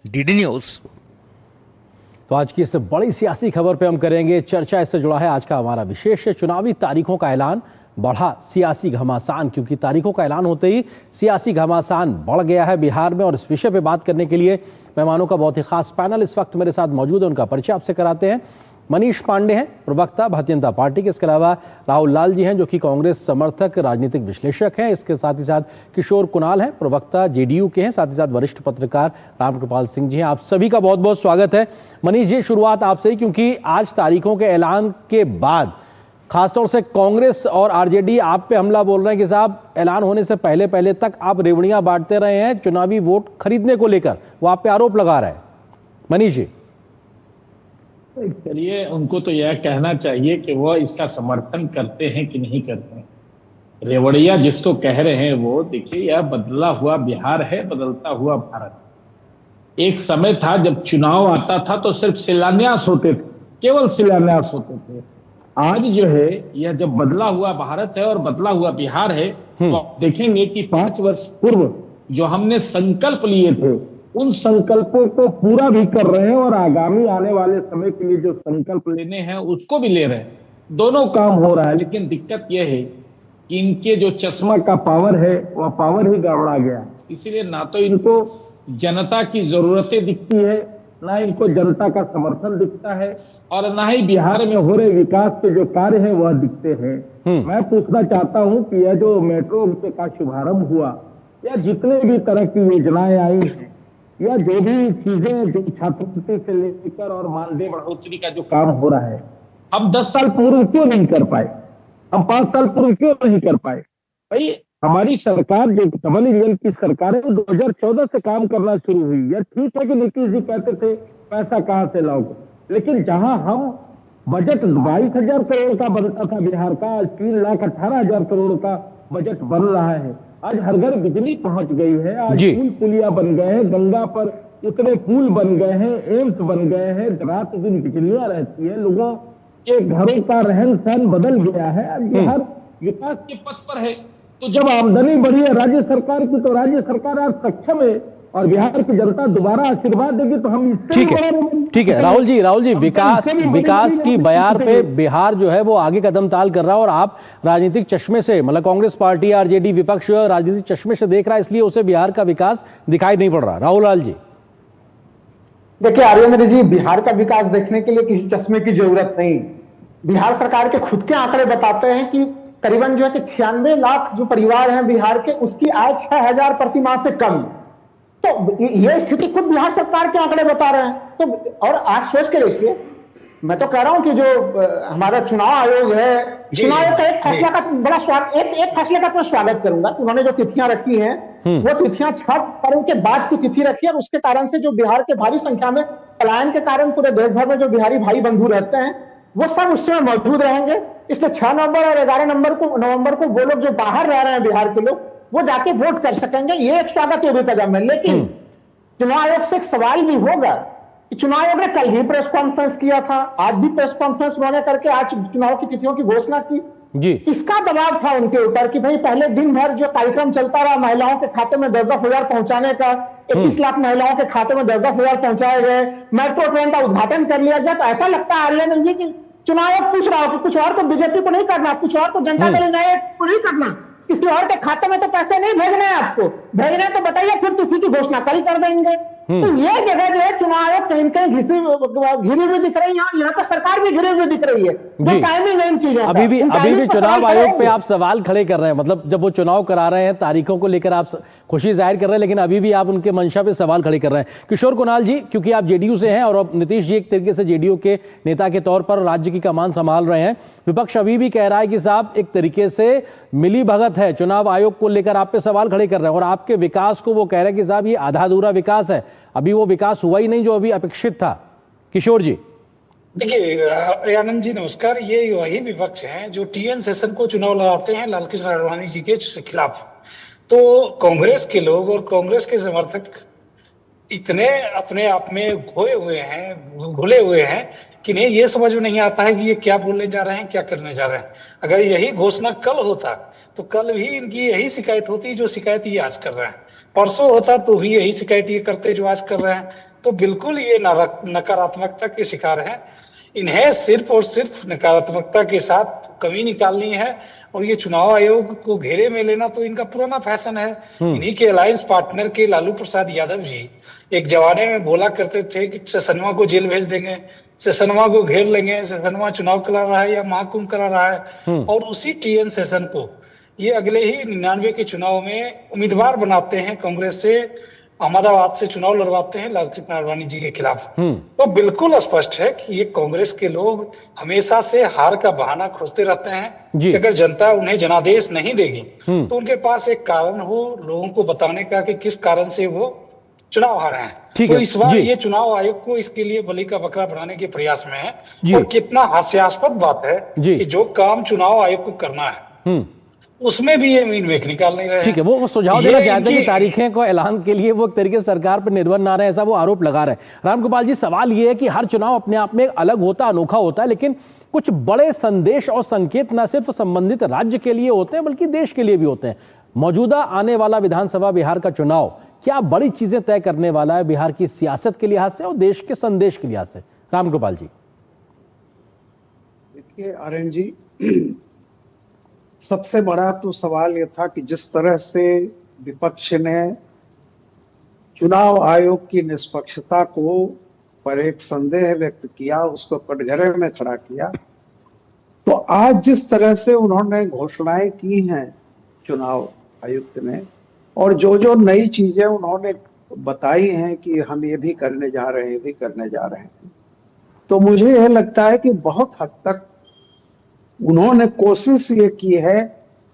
DD news. तो आज की इस बड़ी सियासी खबर पे हम करेंगे चर्चा। इससे जुड़ा है आज का हमारा विशेष चुनावी तारीखों का ऐलान। बढ़ा सियासी घमासान, क्योंकि तारीखों का ऐलान होते ही सियासी घमासान बढ़ गया है बिहार में। और इस विषय पे बात करने के लिए मेहमानों का बहुत ही खास पैनल इस वक्त मेरे साथ मौजूद है। उनका परिचय आपसे कराते हैं। मनीष पांडे हैं, प्रवक्ता भारतीय जनता पार्टी के। इसके अलावा राहुल लाल जी हैं, जो कि कांग्रेस समर्थक राजनीतिक विश्लेषक हैं। इसके साथ ही साथ किशोर कुणाल हैं, प्रवक्ता जेडीयू के हैं। साथ ही साथ वरिष्ठ पत्रकार रामकृपाल सिंह जी हैं। आप सभी का बहुत बहुत स्वागत है। मनीष जी, शुरुआत आपसे ही, क्योंकि आज तारीखों के ऐलान के बाद खासतौर से कांग्रेस और आरजेडी आप पे हमला बोल रहे हैं कि साहब ऐलान होने से पहले पहले तक आप रेवड़ियां बांटते रहे हैं चुनावी वोट खरीदने को लेकर, वो आप पे आरोप लगा रहा है। मनीष जी, चलिए, उनको तो यह कहना चाहिए कि वो इसका समर्थन करते हैं कि नहीं करते हैं। रेवड़िया जिसको कह रहे हैं वो देखिए, यह बदला हुआ बिहार है, बदलता हुआ भारत। एक समय था जब चुनाव आता था तो सिर्फ शिलान्यास होते थे, केवल शिलान्यास होते थे। आज जो है यह जब बदला हुआ भारत है और बदला हुआ बिहार है, तो आप देखेंगे कि 5 वर्ष पूर्व जो हमने संकल्प लिए थे उन संकल्पों को पूरा भी कर रहे हैं और आगामी आने वाले समय के लिए जो संकल्प लेने हैं उसको भी ले रहे हैं। दोनों काम हो रहा है, लेकिन दिक्कत यह है कि इनके जो चश्मा का पावर है वह पावर ही गड़बड़ा गया। इसीलिए ना तो इनको जनता की जरूरतें दिखती है, ना इनको जनता का समर्थन दिखता है, और ना ही बिहार में हो रहे विकास के जो कार्य है वह दिखते हैं। मैं पूछना चाहता हूं कि यह जो मेट्रो का शुभारंभ हुआ या जितने भी तरह की योजनाएं आई हैं या जो भी चीजें जो छात्रवृत्ति से लेकर और मानदेय बढ़ोतरी का जो काम हो रहा है, हम 10 साल पूर्व क्यों नहीं कर पाए? हम 5 साल पूर्व क्यों नहीं कर पाए? भाई, हमारी सरकार जो डबल इंजन की सरकार है वो 2014 से काम करना शुरू हुई है। ठीक है कि नीतीश जी कहते थे पैसा कहां से लाओगे, लेकिन जहां हम बजट 22,000 करोड़ का बनता था बिहार का, आज 3,18,000 करोड़ का बजट बन रहा है। आज हर घर बिजली पहुंच गई है, आज पुल पुलिया बन गए हैं, गंगा पर इतने पुल बन गए हैं, एम्स बन गए हैं, रात दिन बिजलियां रहती है, लोगों के घरों का रहन सहन बदल गया है। आज बिहार विकास के पथ पर है। तो जब आमदनी बढ़ी है राज्य सरकार की, तो राज्य सरकार आज सक्षम है और बिहार की जनता दोबारा आशीर्वाद देगी, तो हम इससे ठीक है राहुल जी, विकास की बयार पे बिहार जो है वो आगे कदम ताल कर रहा है, और आप राजनीतिक चश्मे से, मतलब कांग्रेस पार्टी आरजेडी विपक्ष राजनीतिक चश्मे से देख रहा है, इसलिए उसे बिहार का विकास दिखाई नहीं पड़ रहा। राहुल लाल जी, देखिए आर्यन जी, बिहार का विकास देखने के लिए किसी चश्मे की जरूरत नहीं। बिहार सरकार के खुद के आंकड़े बताते हैं कि करीबन जो है कि 96 लाख जो परिवार हैं बिहार के, उसकी आय 6,000 प्रति माह से कम। तो ये स्थिति खुद बिहार सरकार के आंकड़े बता रहे हैं। तो और आज सोच के देखिए, मैं तो कह रहा हूं कि जो हमारा चुनाव आयोग है, चुनाव आयोग का एक फैसला का बड़ा स्वागत, एक फैसले का मैं स्वागत करूंगा कि उन्होंने जो तिथियां रखी हैं वो तिथियां छठ पर्व के बाद की तिथि रखी है। और उसके कारण से जो बिहार के भारी संख्या में पलायन के कारण पूरे देश भर में जो बिहारी भाई बंधु रहते हैं वो सब उस समय मौजूद रहेंगे। इसलिए 6 नवंबर और 11 नवंबर को वो लोग जो बाहर रह रहे हैं बिहार के लोग, वो जाके वोट कर सकेंगे। ये एक स्वागत योग्य कदम है। लेकिन चुनाव आयोग से एक सवाल भी होगा कि चुनाव आयोग ने कल भी प्रेस कॉन्फ्रेंस किया था, आज भी प्रेस कॉन्फ्रेंस उन्होंने करके आज चुनाव की तिथियों की घोषणा की जी। किसका दबाव था उनके ऊपर कि भाई पहले दिन भर जो कार्यक्रम चलता रहा महिलाओं के खाते में 10-10 हजार पहुंचाने का, 21 लाख महिलाओं के खाते में 10-10 हजार पहुंचाए गए, मेट्रो ट्रेन का उद्घाटन कर लिया गया। तो ऐसा लगता है आर्यन जी की चुनाव आयोग पूछ रहा हो कि कुछ और तो बीजेपी को नहीं करना, कुछ और तो जनता दल यूनाइटेड को नहीं करना, किसी और के खाते में तो पैसे नहीं भेजने हैं, आपको भेजने तो बताइए, फिर तिथि की घोषणा कल कर देंगे। तो ये जगह जो है चुनाव आयोग कहीं कहीं घिरी हुई दिख रही है, यहाँ पर सरकार भी घिरी हुई दिख रही है। जो टाइमिंग है इन चीजों का, अभी भी चुनाव आयोग पे आप सवाल खड़े कर रहे हैं। मतलब जब वो चुनाव करा रहे हैं, तारीखों को लेकर आप खुशी जाहिर कर रहे हैं, लेकिन अभी भी आप उनके मंशा पे सवाल खड़े कर रहे हैं। किशोर कुणाल जी, क्योंकि आप जेडीयू से हैं और अब नीतीश जी एक तरीके से जेडीयू के नेता के तौर पर राज्य की कमान संभाल रहे हैं, विपक्ष अभी भी कह रहा है कि साहब एक तरीके से मिली भगत है, चुनाव आयोग को लेकर आप पे सवाल खड़े कर रहे हैं, और आपके विकास को वो कह रहे हैं कि साहब ये आधा अधूरा विकास है, अभी वो विकास हुआ ही नहीं जो अभी अपेक्षित था। किशोर जी, देखिए आनंद जी नमस्कार। ये वही विपक्ष हैं जो टीएन सेशन को चुनाव लड़ाते हैं लालकृष्ण आडवाणी जी के खिलाफ। तो कांग्रेस के लोग और कांग्रेस के समर्थक इतने अपने आप में खोए हुए हैं, घुले हुए हैं कि नहीं ये समझ में नहीं आता है कि ये क्या बोलने जा रहे हैं, क्या करने जा रहे हैं। अगर यही घोषणा कल होता तो कल भी इनकी यही शिकायत होती जो शिकायत ये आज कर रहे हैं, परसों होता तो भी यही शिकायत ये करते जो आज कर रहे हैं। तो बिल्कुल ये नकारात्मकता के शिकार हैं। इन्हें सिर्फ और सिर्फ नकारात्मकता के साथ कमी निकालनी है और ये चुनाव आयोग को घेरे में लेना तो इनका पुराना फैशन है। इन्हीं के अलायंस पार्टनर के लालू प्रसाद यादव जी एक जमाने में बोला करते थे कि सेशनवा को जेल भेज देंगे, सेशनवा को घेर लेंगे, सेशनवा चुनाव करा रहा है या महाकुंभ करा रहा है। और उसी टीएन सेशन को ये अगले ही 99 के चुनाव में उम्मीदवार बनाते हैं, कांग्रेस से अहमदाबाद से चुनाव लड़वाते हैं लालकृष्ण आडवाणी जी के खिलाफ। तो बिल्कुल स्पष्ट है कि ये कांग्रेस के लोग हमेशा से हार का बहाना खोजते रहते हैं कि अगर जनता उन्हें जनादेश नहीं देगी तो उनके पास एक कारण हो लोगों को बताने का कि किस कारण से वो चुनाव हारे हैं। तो इस बार ये चुनाव आयोग को इसके लिए बलि का बकरा बनाने के प्रयास में है। और कितना हास्यास्पद बात है कि जो काम चुनाव आयोग को करना है उसमें भी ये मीन मेख निकाल नहीं रहे। ठीक है, वो सुझाव देना चाहते हैं कि तारीखें को ऐलान के लिए वो एक तरीके से सरकार पर निर्भर ना रहे, ऐसा वो आरोप लगा रहे हैं। रामगोपाल जी, सवाल ये है कि हर चुनाव अपने आप में अलग होता, अनोखा होता है, लेकिन कुछ बड़े संदेश और संकेत न सिर्फ संबंधित राज्य के लिए होते हैं बल्कि देश के लिए भी होते हैं। मौजूदा आने वाला विधानसभा बिहार का चुनाव क्या बड़ी चीजें तय करने वाला है बिहार की सियासत के लिहाज से और देश के संदेश के लिहाज से? रामगोपाल जी। देखिए आर्यन जी, सबसे बड़ा तो सवाल यह था कि जिस तरह से विपक्ष ने चुनाव आयोग की निष्पक्षता को पर एक संदेह व्यक्त किया, उसको कटघरे में खड़ा किया, तो आज जिस तरह से उन्होंने घोषणाएं की हैं चुनाव आयुक्त ने और जो जो नई चीजें उन्होंने बताई हैं कि हम ये भी करने जा रहे हैं, ये भी करने जा रहे हैं, तो मुझे यह लगता है कि बहुत हद तक उन्होंने कोशिश ये की है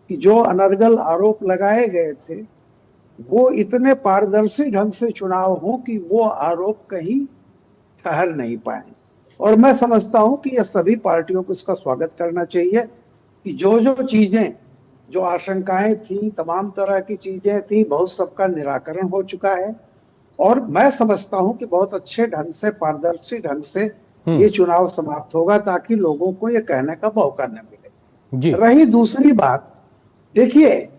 कि जो अनर्गल आरोप लगाए गए थे वो इतने पारदर्शी ढंग से चुनाव हो कि वो आरोप कहीं ठहर नहीं पाए। और मैं समझता हूं कि ये सभी पार्टियों को इसका स्वागत करना चाहिए कि जो जो चीजें, जो आशंकाएं थी, तमाम तरह की चीजें थी, बहुत सबका निराकरण हो चुका है। और मैं समझता हूं कि बहुत अच्छे ढंग से, पारदर्शी ढंग से ये चुनाव समाप्त होगा ताकि लोगों को ये कहने का मौका न मिले। रही दूसरी बात, देखिए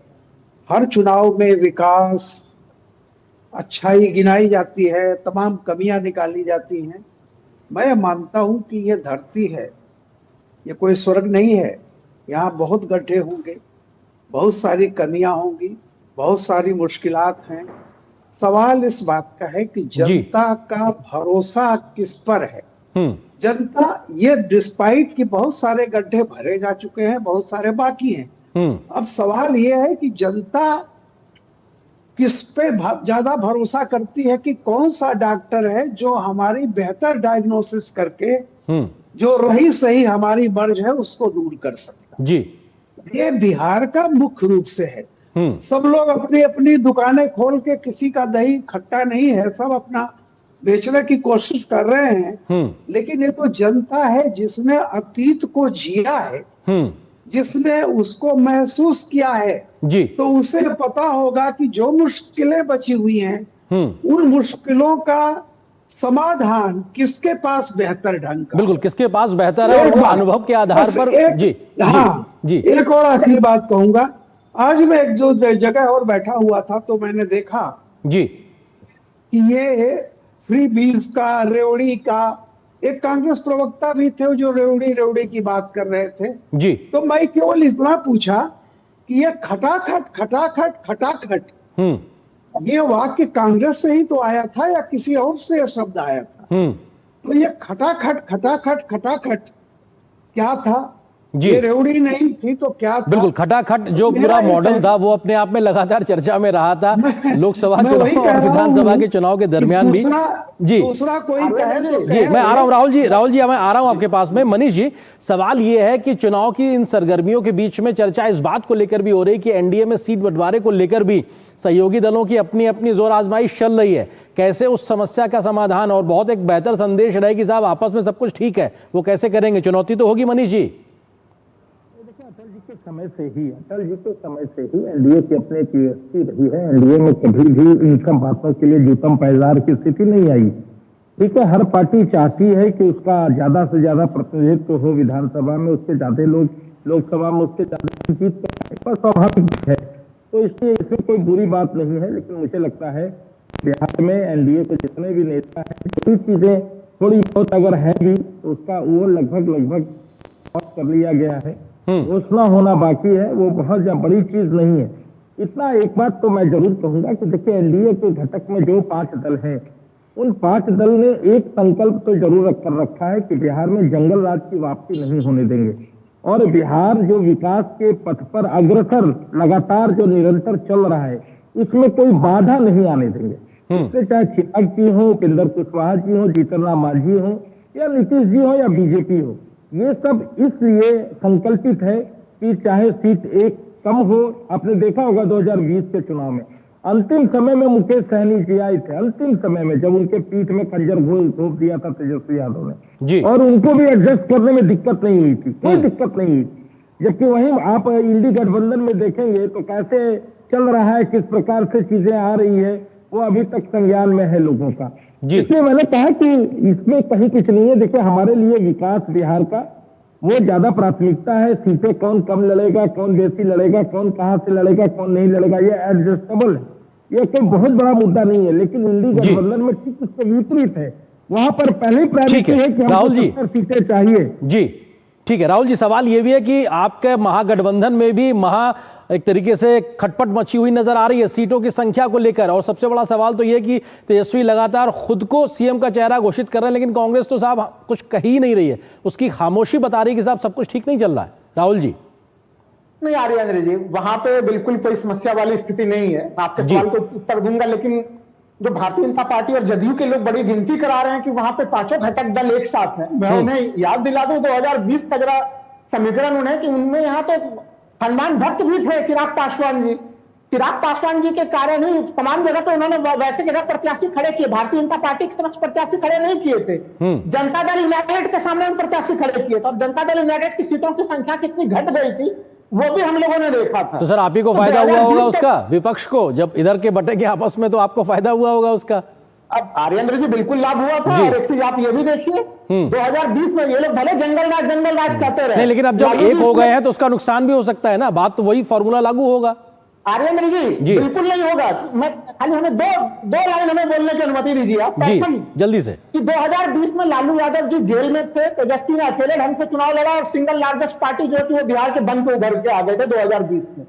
हर चुनाव में विकास, अच्छाई गिनाई जाती है, तमाम कमियां निकाली जाती हैं। मैं मानता हूं कि ये धरती है, ये कोई स्वर्ग नहीं है। यहाँ बहुत गड्ढे होंगे, बहुत सारी कमियां होंगी, बहुत सारी मुश्किलात हैं। सवाल इस बात का है कि जनता का भरोसा किस पर है। जनता, ये डिस्पाइट कि बहुत सारे गड्ढे भरे जा चुके हैं, बहुत सारे बाकी हैं। अब सवाल ये है कि जनता किस पे ज्यादा भरोसा करती है कि कौन सा डॉक्टर है जो हमारी बेहतर डायग्नोसिस करके जो रही सही हमारी मर्ज है उसको दूर कर सकता। जी, ये बिहार का मुख्य रूप से है। सब लोग अपनी अपनी दुकानें खोल के, किसी का दही खट्टा नहीं है, सब अपना बेचने की कोशिश कर रहे हैं। लेकिन ये तो जनता है जिसने अतीत को जिया है, जिसने उसको महसूस किया है जी, तो उसे पता होगा कि जो मुश्किलें बची हुई हैं उन मुश्किलों का समाधान किसके पास बेहतर ढंग का, बिल्कुल किसके पास बेहतर है और अनुभव के आधार पर। जी जी, एक और आखिरी बात कहूंगा। आज मैं एक जो जगह और बैठा हुआ था तो मैंने देखा जी कि ये फ्री बीन्स का, रेवड़ी का, एक कांग्रेस प्रवक्ता भी थे जो रेवड़ी की बात कर रहे थे जी। तो मैं केवल इतना पूछा कि ये खटाखट ये वाक्य कांग्रेस से ही तो आया था या किसी और से यह शब्द आया था? तो ये खटाखट क्या था? ये रेवड़ी नहीं थी तो क्या था? बिल्कुल, खटाखट जो पूरा मॉडल था वो अपने आप में लगातार चर्चा में रहा था लोकसभा चुनाव और विधानसभा के चुनाव के दरमियान भी। जी, दूसरा कोई कहे जी, मैं आ रहा हूँ राहुल जी, मैं आ रहा हूँ आपके पास में। मनीष जी, सवाल ये है कि चुनाव की इन सरगर्मियों के बीच में चर्चा इस बात को लेकर भी हो रही कि एनडीए में सीट बंटवारे को लेकर भी सहयोगी दलों की अपनी अपनी जोर आजमाइश चल रही है। कैसे उस समस्या का समाधान और बहुत एक बेहतर संदेश रहे कि साहब आपस में सब कुछ ठीक है, वो कैसे करेंगे? चुनौती तो होगी मनीष जी। के समय से ही, अटल जी के समय से ही एनडीए की अपनी एक व्यवस्था रही है। एनडीए में कभी भी इन सब बातों के लिए जूतम पैजार की स्थिति नहीं आई। ठीक है, हर पार्टी चाहती है कि उसका ज्यादा से ज्यादा प्रतिनिधित्व हो विधानसभा में, उससे ज्यादा लोग लोकसभा में उससे ज्यादा जीत पाए, पर स्वाभाविक है। तो इसलिए इसमें कोई बुरी बात नहीं है। लेकिन मुझे लगता है बिहार में एनडीए के जितने भी नेता हैं, जो चीजें थोड़ी बहुत अगर है भी तो उसका वो लगभग कर लिया गया है। घोषणा होना बाकी है, वो बहुत बड़ी चीज नहीं है। इतना एक बात तो मैं जरूर कहूंगा कि देखिए एनडीए के घटक में जो 5 दल हैं, उन 5 दल ने एक संकल्प तो जरूर कर रखा है कि बिहार में जंगल राज की वापसी नहीं होने देंगे और बिहार जो विकास के पथ पर अग्रसर लगातार जो निरंतर चल रहा है, इसमें कोई बाधा नहीं आने देंगे। इससे चाहे चिराग जी हो, उपेंद्र कुशवाहा जी हो, जीतन राम मांझी हो, या नीतीश जी हो, या बीजेपी हो, ये सब इसलिए संकल्पित है कि चाहे सीट एक कम हो। आपने देखा होगा 2020 के चुनाव में अंतिम समय में मुकेश सहनी जी आए थे, अंतिम समय में जब उनके पीठ में खंजर घोप दिया था तेजस्वी यादव ने जी, और उनको भी एडजस्ट करने में दिक्कत नहीं हुई थी, कोई दिक्कत नहीं हुई। जबकि वहीं आप इंडी गठबंधन में देखेंगे तो कैसे चल रहा है, किस प्रकार से चीजें आ रही है, वो अभी तक संज्ञान में है लोगों का। इसलिए मैंने कहा कि इसमें कहीं कुछ नहीं है। देखिए हमारे लिए विकास बिहार का वो ज्यादा प्राथमिकता है। सीटें कौन कम लड़ेगा, कौन बेसी लड़ेगा, कौन कहां से लड़ेगा, कौन नहीं लड़ेगा, ये एडजस्टेबल है, ये कोई बहुत बड़ा मुद्दा नहीं है। लेकिन इंडी गठबंधन में ठीक उसके विपरीत है, वहां पर पहले प्रायोरिटी है कि हमको 70 सीटें चाहिए। जी ठीक है राहुल जी, सवाल ये भी है कि आपके महागठबंधन में भी एक तरीके से खटपट मची हुई नजर आ रही है सीटों की संख्या को लेकर, और सबसे बड़ा सवाल तो ये कि तेजस्वी लगातार खुद को सीएम का चेहरा घोषित कर रहे हैं, लेकिन कांग्रेस तो साहब कुछ कह ही नहीं रही है, उसकी खामोशी बता रही है कि साहब सब कुछ ठीक नहीं चल रहा है। राहुल जी नहीं आर्यन जी, वहां पे बिल्कुल कोई समस्या वाली स्थिति नहीं है। आपके सवाल को उत्तर दूंगा, लेकिन जो भारतीय जनता पार्टी और जदयू के लोग बड़ी गिनती करा रहे हैं कि वहां पे 5 घटक दल एक साथ हैं, मैं उन्हें याद दिला दूं 2020 का जरा समीकरण उन्हें कि उनमें यहाँ तो हनुमान भक्त भी थे चिराग पासवान जी। चिराग पासवान जी के कारण ही तमाम जगह पे उन्होंने वैसे जगह प्रत्याशी खड़े किए, भारतीय जनता पार्टी के समक्ष प्रत्याशी खड़े नहीं किए थे। जनता दल यूनाइटेड के सामने उन प्रत्याशी खड़े किए, तो जनता दल यूनाइटेड की सीटों की संख्या कितनी घट गई थी वो भी हम लोगों ने देखा था। तो सर आप ही को फायदा हुआ होगा उसका, विपक्ष को जब इधर के बटे के आपस में, तो आपको फायदा हुआ होगा उसका। अब आर्यन जी बिल्कुल लाभ हुआ था। और एक चीज आप ये भी देखिए 2020 में ये लोग भले जंगल राज कहते रहे, लेकिन अब जब एक हो गए हैं तो उसका नुकसान भी हो सकता है ना, बात तो वही फॉर्मूला लागू होगा। आर्यन जी बिल्कुल नहीं होगा। मैं खाली हमें दो लाइन हमें बोलने की अनुमति दीजिए आप। प्रथम जल्दी से कि 2020 में लालू यादव जी जेल में थे, तेजस्वी ने अकेले ढंग से चुनाव लड़ा और सिंगल लार्जेस्ट पार्टी जो है कि वो बिहार के बंद को उभर के आ गए थे 2020 में।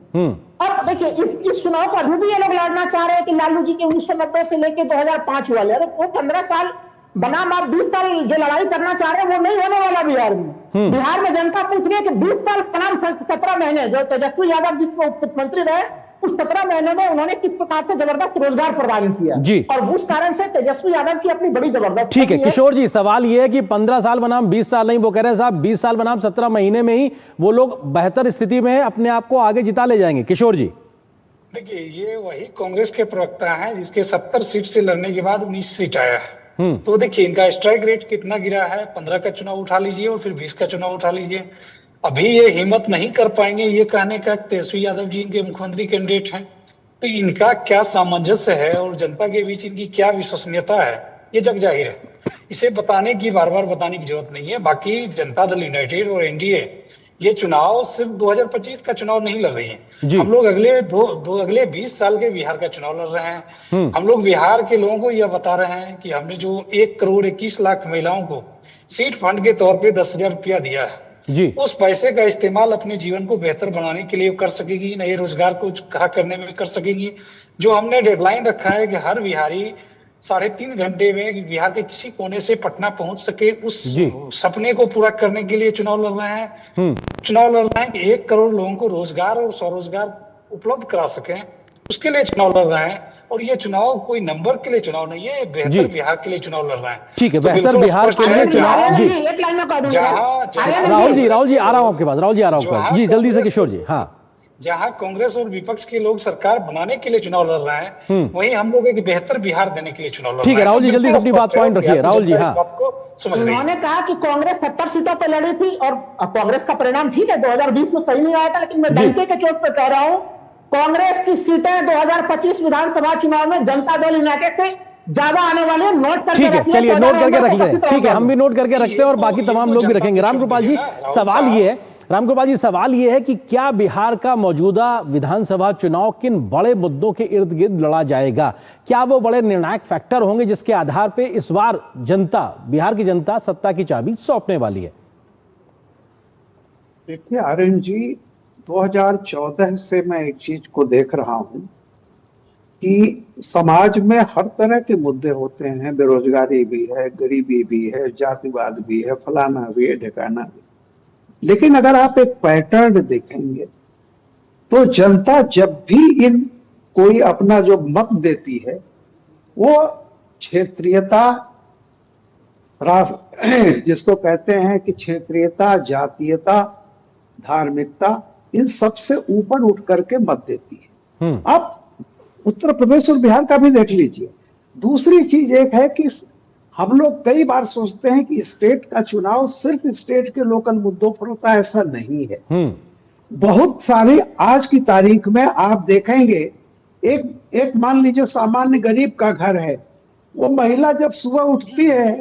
अब देखिए इस चुनाव को अभी भी ये लोग लड़ना चाह रहे हैं कि लालू जी के 1990 से लेके 2005 वाले, अरे वो 15 साल बनाम आप 20 साल जो लड़ाई करना चाह रहे हैं वो नहीं होने वाला बिहार में। बिहार में जनता पूछ रही है कि 20 साल बनाम 17 महीने जो तेजस्वी यादव जिसमें मुख्यमंत्री रहे, उस 17 महीने में उन्होंने किस प्रकार से जबरदस्त रोजगार प्रदान किया जी, और उस कारण से तेजस्वी यादव की अपनी बड़ी जबरदस्त। ठीक है किशोर जी, सवाल ये है कि 15 साल बनाम 20 साल नहीं, वो कह रहे हैं साहब 20 साल बनाम 17 महीने में ही वो लोग बेहतर स्थिति में अपने आप को आगे जिता ले जाएंगे। किशोर जी देखिए, ये वही कांग्रेस के प्रवक्ता हैं जिसके 70 सीट से लड़ने के बाद 19 सीट आया है। तो देखिए इनका स्ट्राइक रेट कितना गिरा है, 15 का चुनाव उठा लीजिए और फिर 20 का चुनाव उठा लीजिए। अभी ये हिम्मत नहीं कर पाएंगे ये कहने का तेजस्वी यादव जी इनके मुख्यमंत्री कैंडिडेट हैं, तो इनका क्या सामंजस्य है और जनता के बीच इनकी क्या विश्वसनीयता है, ये जग जाहिर है। इसे बताने की बार बार बताने की जरूरत नहीं है। बाकी जनता दल यूनाइटेड और एनडीए ये चुनाव सिर्फ 2025 का चुनाव नहीं लड़ रही है। हम लोग अगले 20 साल के बिहार का चुनाव लड़ रहे हैं। हम लोग बिहार के लोगों को यह बता रहे हैं कि हमने जो 1,21,00,000 महिलाओं को सीट फंड के तौर पे 10,000 रुपया दिया है जी, उस पैसे का इस्तेमाल अपने जीवन को बेहतर बनाने के लिए कर सकेगी, नए रोजगार को खड़ा करने में कर सकेंगी। जो हमने डेडलाइन रखा है कि हर बिहारी 3.5 घंटे में बिहार के किसी कोने से पटना पहुंच सके, उस सपने को पूरा करने के लिए चुनाव लड़ रहे हैं। चुनाव लड़ रहे हैं कि 1 करोड़ लोगों को रोजगार और स्वरोजगार उपलब्ध करा सकें, उसके लिए चुनाव लड़ रहे हैं। और ये चुनाव कोई नंबर के लिए चुनाव नहीं है, बेहतर बिहार के लिए चुनाव लड़ रहे हैं। ठीक है, बेहतर बिहार के लिए चुनाव जी। राहुल जी आ रहा हूँ आपके पास, राहुल जी आ रहा हूँ जी, जल्दी से किशोर जी। हाँ, जहां कांग्रेस और विपक्ष के लोग सरकार बनाने के लिए चुनाव लड़ रहे हैं, वहीं हम लोग एक बेहतर बिहार देने के लिए चुनाव लड़ रहे हैं। ठीक है राहुल जी, जल्दी से अपनी बात पॉइंट रखिए राहुल जी। हाँ, इस बात को समझ रही है। उन्होंने कहा कि कांग्रेस 70 सीटों पर लड़ी थी और कांग्रेस का परिणाम ठीक है 2020 में सही नहीं आया था, लेकिन मैं डंके के चोट पर कह रहा हूं कांग्रेस की सीटें 2025 विधानसभा चुनाव में जनता दल यूनाइटेड से ज्यादा आने वाले हैं। नोट करके ठीक है, रखिए, चलिए नोट करके रख लें। 14 ठीक है, हम भी नोट करके रखते हैं और बाकी तमाम लोग भी रखेंगे। रामगोपाल जी, सवाल ये है, रामगोपाल जी सवाल ये है कि क्या बिहार का मौजूदा विधानसभा चुनाव किन बड़े मुद्दों के इर्द गिर्द लड़ा जाएगा? क्या वो बड़े निर्णायक फैक्टर होंगे जिसके आधार पे इस बार जनता, बिहार की जनता सत्ता की चाबी सौंपने वाली है? देखिए आर्यन जी, 2014 से मैं एक चीज को देख रहा हूं कि समाज में हर तरह के मुद्दे होते हैं। बेरोजगारी भी है, गरीबी भी है, जातिवाद भी है, फलाना भी है, ढिकाना भी। लेकिन अगर आप एक पैटर्न देखेंगे तो जनता जब भी इन कोई अपना जो मत देती है वो क्षेत्रीयता, जिसको कहते हैं कि क्षेत्रीयता, जातीयता, धार्मिकता, इन सबसे ऊपर उठ करके मत देती है। आप उत्तर प्रदेश और बिहार का भी देख लीजिए। दूसरी चीज एक है कि हम लोग कई बार सोचते हैं कि स्टेट का चुनाव सिर्फ स्टेट के लोकल मुद्दों पर होता है, ऐसा नहीं है। बहुत सारी आज की तारीख में आप देखेंगे, एक मान लीजिए सामान्य गरीब का घर है, वो महिला जब सुबह उठती है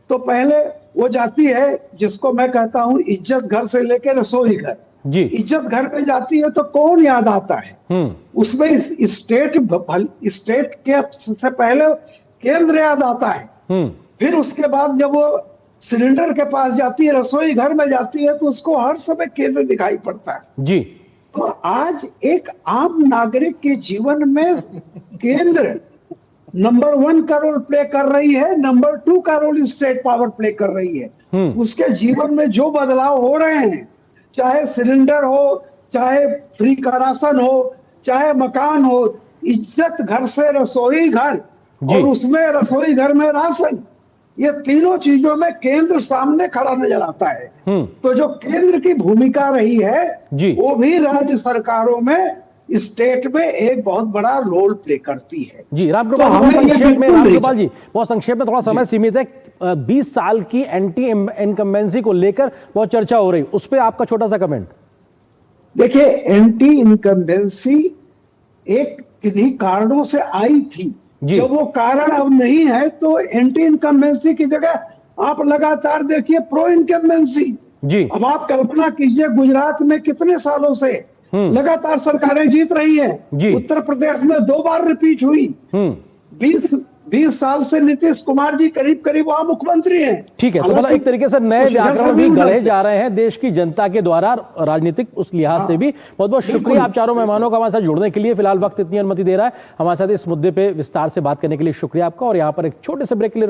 तो पहले वो जाती है, जिसको मैं कहता हूं इज्जत घर से लेकर रसोई घर। जी, इज्जत घर पे जाती है तो कौन याद आता है? उसमें स्टेट के से पहले केंद्र याद आता है। फिर उसके बाद जब वो सिलेंडर के पास जाती है, रसोई घर में जाती है, तो उसको हर समय केंद्र दिखाई पड़ता है। जी, तो आज एक आम नागरिक के जीवन में केंद्र नंबर 1 का रोल प्ले कर रही है, नंबर 2 का रोल स्टेट पावर प्ले कर रही है। उसके जीवन में जो बदलाव हो रहे हैं, चाहे सिलेंडर हो, चाहे फ्री का राशन हो, चाहे मकान हो, इज्जत घर से रसोई घर, और उसमें रसोई घर में राशन, ये तीनों चीजों में केंद्र सामने खड़ा नजर आता है। तो जो केंद्र की भूमिका रही है वो भी राज्य सरकारों में, स्टेट में एक बहुत बड़ा रोल प्ले करती है। जी रामगोपाल जी, बहुत संक्षेप में, थोड़ा समय सीमित है। 20 साल की एंटी इनकम्बेंसी को लेकर बहुत चर्चा हो रही, उस पर आपका छोटा सा कमेंट। देखिए, एंटी इनकम्बेंसी एक किन्हीं कारणों से आई थी, जब वो कारण अब नहीं है तो एंटी इनकम्बेंसी की जगह आप लगातार देखिए प्रो इनकम्बेंसी। अब आप कल्पना कीजिए, गुजरात में कितने सालों से लगातार सरकारें जीत रही हैं। उत्तर प्रदेश में 2 बार रिपीट हुई। 20 साल से नीतीश कुमार जी करीब करीब वहां मुख्यमंत्री हैं। ठीक है, तो मतलब एक तरीके से नए व्याकरण भी गढ़े जा रहे हैं देश की जनता के द्वारा, राजनीतिक उस लिहाज से भी। बहुत बहुत शुक्रिया आप चारों मेहमानों का हमारे साथ जुड़ने के लिए। फिलहाल वक्त इतनी अनुमति दे रहा है, हमारे साथ इस मुद्दे पे विस्तार से बात करने के लिए शुक्रिया आपका। और यहाँ पर एक छोटे से ब्रेक के लिए